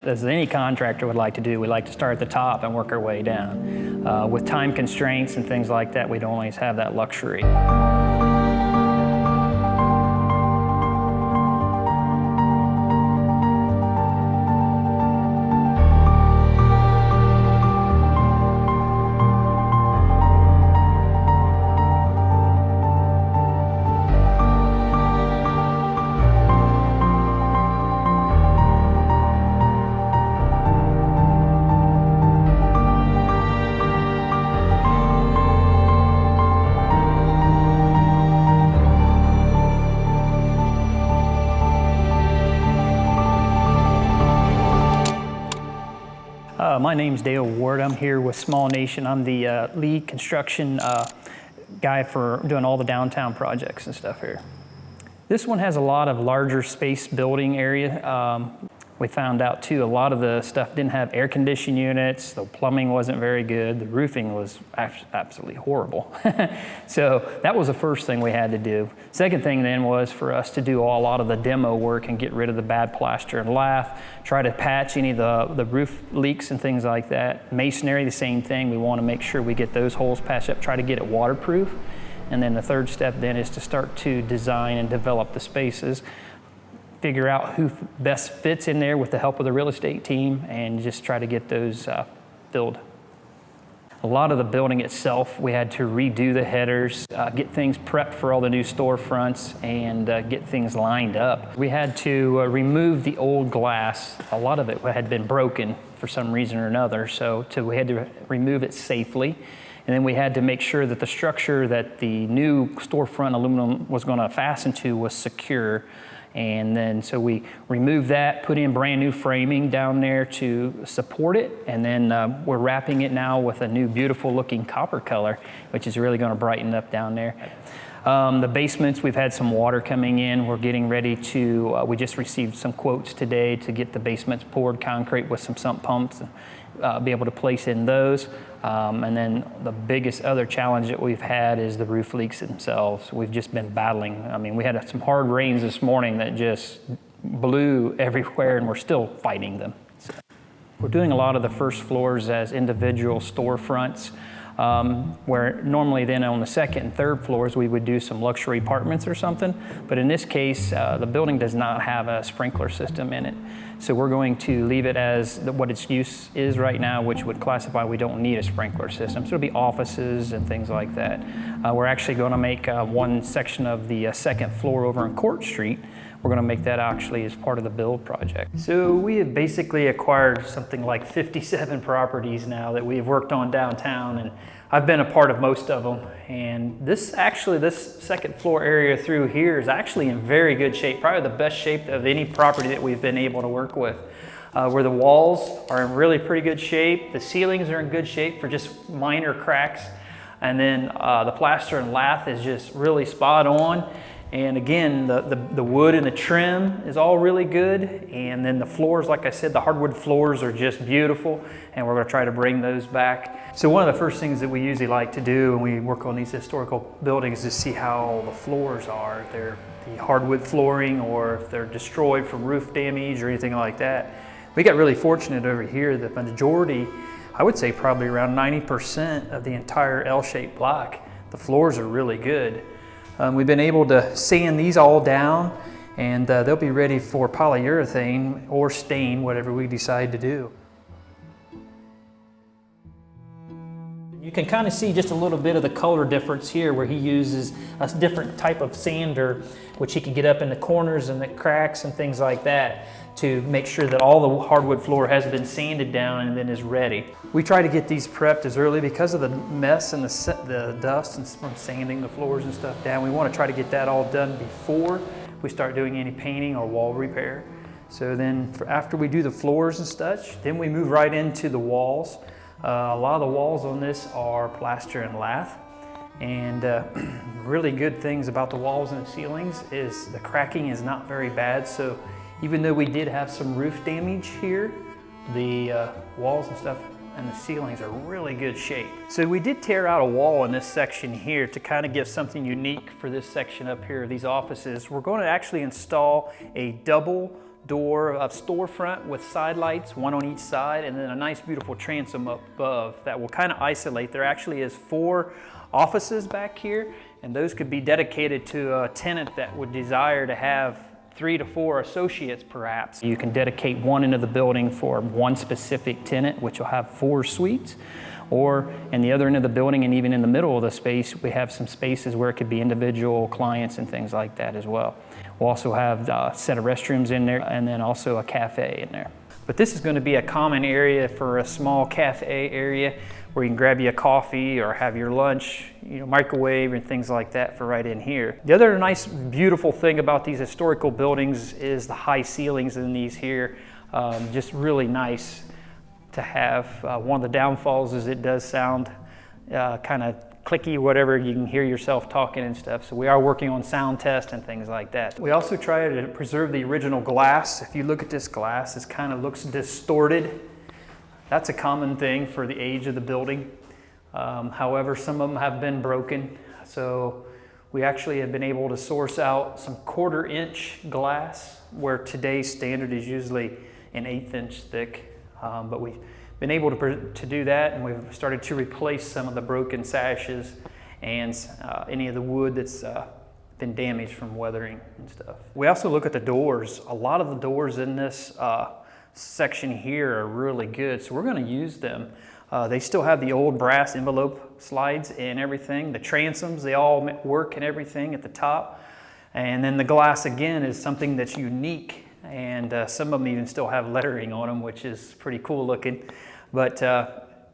As any contractor would like to do, we like to start at the top and work our way down. With time constraints and things like that, we don't always have that luxury. My name's Dale Ward. I'm here with Small Nation. I'm the lead construction guy for doing all the downtown projects and stuff here. This one has a lot of larger space building area. We found out too, a lot of the stuff didn't have air conditioning units, the plumbing wasn't very good, the roofing was absolutely horrible. So that was the first thing we had to do. Second thing then was for us to do a lot of the demo work and get rid of the bad plaster and lath, try to patch any of the roof leaks and things like that. Masonry, the same thing. We want to make sure we get those holes patched up, try to get it waterproof. And then the third step then is to start to design and develop the spaces, figure out who best fits in there with the help of the real estate team, and just try to get those filled. A lot of the building itself, we had to redo the headers, get things prepped for all the new storefronts, and get things lined up. We had to remove the old glass. A lot of it had been broken for some reason or another, so we had to remove it safely. And then we had to make sure that the structure that the new storefront aluminum was going to fasten to was secure. And then so we removed that, put in brand new framing down there to support it, and then we're wrapping it now with a new beautiful looking copper color, which is really going to brighten up down there. The basements, we've had some water coming in. We're getting ready to, we just received some quotes today to get the basements poured concrete with some sump pumps and be able to place in those. And then the biggest other challenge that we've had is the roof leaks themselves. We've just been battling. I mean, we had some hard rains this morning that just blew everywhere, and we're still fighting them. So we're doing a lot of the first floors as individual storefronts, where normally then on the second and third floors we would do some luxury apartments or something. But in this case, the building does not have a sprinkler system in it. So we're going to leave it as what its use is right now, which would classify we don't need a sprinkler system. So it'll be offices and things like that. We're actually going to make one section of the second floor over on Court Street. We're going to make that actually as part of the BUILD project. So we have basically acquired something like 57 properties now that we've worked on downtown, and I've been a part of most of them. And this second floor area through here is actually in very good shape, probably the best shape of any property that we've been able to work with. Where the walls are in really pretty good shape, the ceilings are in good shape for just minor cracks, and then the plaster and lath is just really spot on. And again, the wood and the trim is all really good. And then the floors, like I said, the hardwood floors are just beautiful, and we're going to try to bring those back. So one of the first things that we usually like to do when we work on these historical buildings is see how the floors are. If they're the hardwood flooring or if they're destroyed from roof damage or anything like that. We got really fortunate over here that the majority, I would say probably around 90% of the entire L-shaped block, the floors are really good. We've been able to sand these all down, and they'll be ready for polyurethane or stain, whatever we decide to do. You can kind of see just a little bit of the color difference here where he uses a different type of sander, which he can get up in the corners and the cracks and things like that to make sure that all the hardwood floor has been sanded down and then is ready. We try to get these prepped as early because of the mess and the dust and from sanding the floors and stuff down. We want to try to get that all done before we start doing any painting or wall repair. So then after we do the floors and such, then we move right into the walls. A lot of the walls on this are plaster and lath. And really good things about the walls and the ceilings is the cracking is not very bad. So even though we did have some roof damage here, the walls and stuff and the ceilings are really good shape. So we did tear out a wall in this section here to kind of give something unique for this section up here, these offices. We're going to actually install a double door, a storefront with side lights, one on each side, and then a nice beautiful transom up above that will kind of isolate. There actually is 4 offices back here, and those could be dedicated to a tenant that would desire to have 3 to 4 associates perhaps. You can dedicate one end of the building for one specific tenant, which will have 4 suites. Or in the other end of the building and even in the middle of the space, we have some spaces where it could be individual clients and things like that as well. We'll also have a set of restrooms in there and then also a cafe in there. But this is going to be a common area for a small cafe area where you can grab you a coffee or have your lunch, microwave and things like that for right in here. The other nice, beautiful thing about these historical buildings is the high ceilings in these here. Just really nice to have. One of the downfalls is it does sound kind of clicky, whatever, you can hear yourself talking and stuff. So we are working on sound test and things like that. We also try to preserve the original glass. If you look at this glass, it kind of looks distorted. That's a common thing for the age of the building. However, some of them have been broken. So we actually have been able to source out some 1/4 inch glass where today's standard is usually an 1/8 inch thick. But we've been able to do that, and we've started to replace some of the broken sashes and any of the wood that's been damaged from weathering and stuff. We also look at the doors. A lot of the doors in this section here are really good, so we're going to use them. They still have the old brass envelope slides and everything. The transoms, they all work and everything at the top. And then the glass, again, is something that's unique. And some of them even still have lettering on them, which is pretty cool looking. But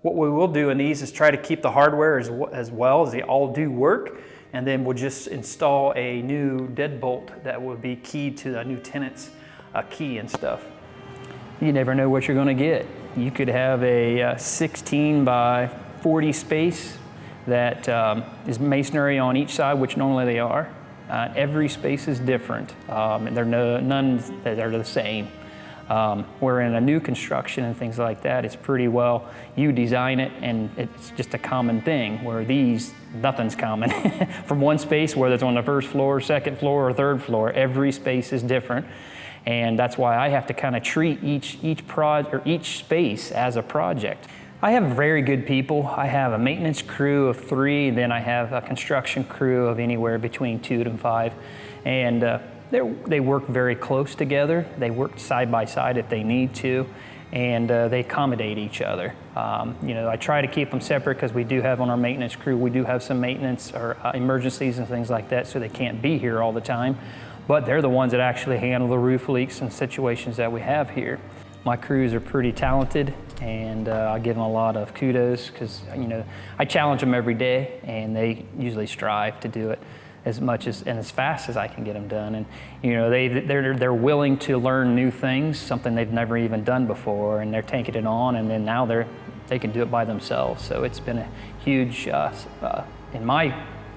what we will do in these is try to keep the hardware as well as they all do work. And then we'll just install a new deadbolt that will be keyed to a new tenant's key and stuff. You never know what you're going to get. You could have a 16 by 40 space that is masonry on each side, which normally they are. Every space is different, and there are none that are the same. Where in a new construction and things like that, it's pretty well, you design it and it's just a common thing, where these, nothing's common. From one space, whether it's on the first floor, second floor, or third floor, every space is different. And that's why I have to kind of treat each space as a project. I have very good people. I have a maintenance crew of 3, then I have a construction crew of anywhere between 2 to 5. And they work very close together. They work side by side if they need to, and they accommodate each other. I try to keep them separate because we do have on our maintenance crew, we do have some maintenance or emergencies and things like that, so they can't be here all the time. But they're the ones that actually handle the roof leaks and situations that we have here. My crews are pretty talented, and I give them a lot of kudos because I challenge them every day, and they usually strive to do it as much and as fast as I can get them done. And they're willing to learn new things, something they've never even done before, and they're taking it on, and then now they can do it by themselves. So it's been a huge, in my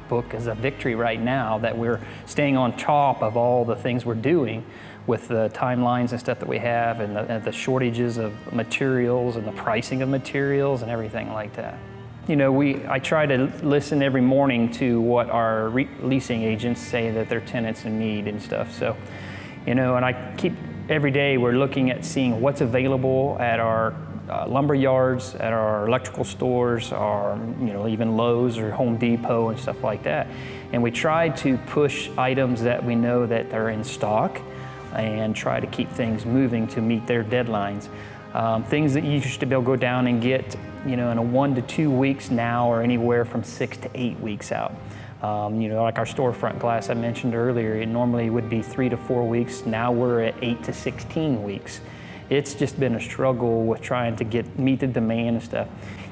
book, is a victory right now that we're staying on top of all the things we're doing with the timelines and stuff that we have, and the shortages of materials and the pricing of materials and everything like that. I try to listen every morning to what our leasing agents say that their tenants need and stuff. So, and I keep every day we're looking at seeing what's available at our lumber yards, at our electrical stores, or even Lowe's or Home Depot and stuff like that. And we try to push items that we know that they're in stock and try to keep things moving to meet their deadlines. Things that you used to be able to go down and get in a 1 to 2 weeks now are anywhere from 6 to 8 weeks out. Like our storefront glass I mentioned earlier, it normally would be 3 to 4 weeks. Now we're at 8 to 16 weeks. It's just been a struggle with trying to meet the demand and stuff.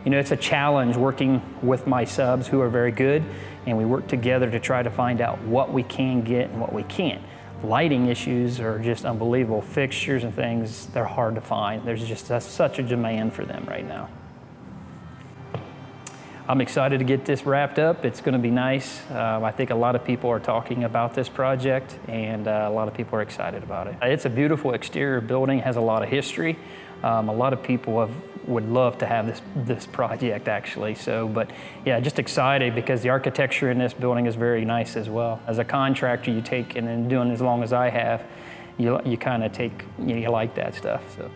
It's a challenge working with my subs who are very good, and we work together to try to find out what we can get and what we can't. Lighting issues are just unbelievable. Fixtures and things, they're hard to find. There's just such a demand for them right now. I'm excited to get this wrapped up. It's going to be nice. I think a lot of people are talking about this project, and a lot of people are excited about it. It's a beautiful exterior building, has a lot of history. A lot of people would love to have this project actually. But yeah, just excited because the architecture in this building is very nice as well. As a contractor, you take and then doing as long as I have, you kind of take, you like that stuff. So.